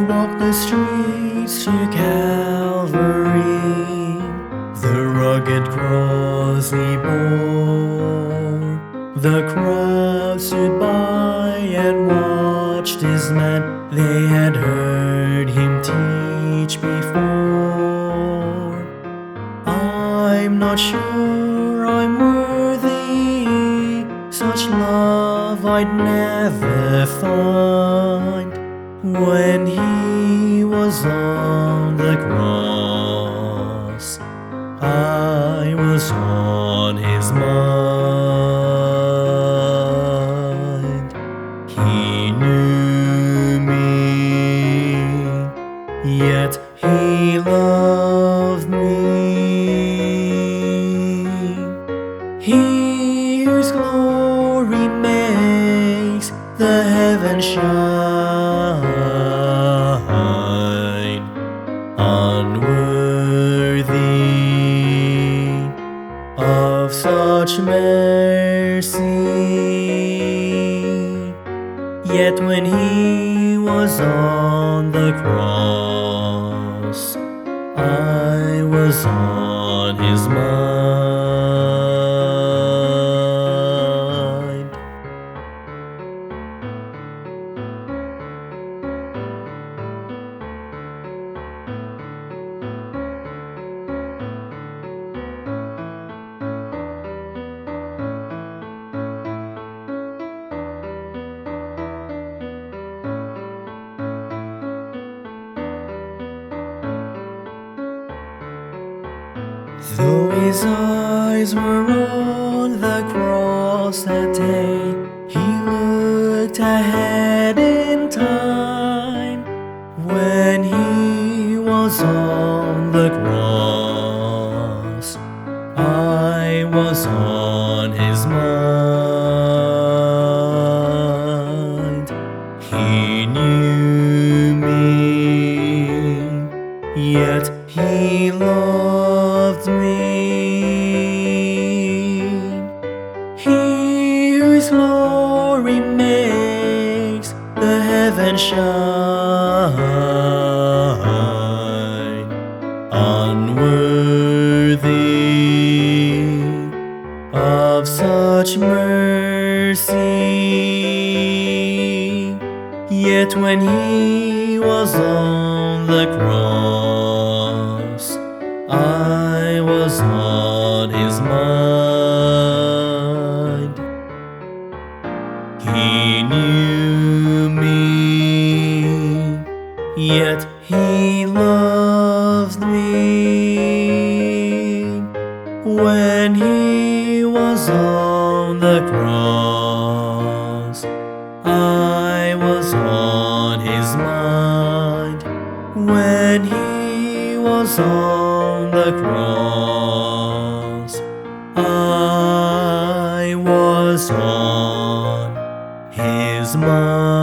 walked the streets to Calvary, the rugged cross he bore. The crowd stood by and watched his man. They had heard him teach before. I'm not sure I'm worthy, such love I'd never find. When he was on the cross, I was on his mind. He knew me, yet he loved me. He whose glory makes the heavens shine, unworthy of such mercy. Yet when he was on the cross, I was on his mind. Though his eyes were on the cross that day, he looked ahead in time. When he was on the cross, I was on his mind. He knew me, yet he loved me. He whose glory makes the heavens shine, unworthy of such mercy. Yet when he was on the cross, I was on his mind. He knew me, yet he loved me. When he was on the cross, I was on his mind. When he was on the cross, I was on his mind.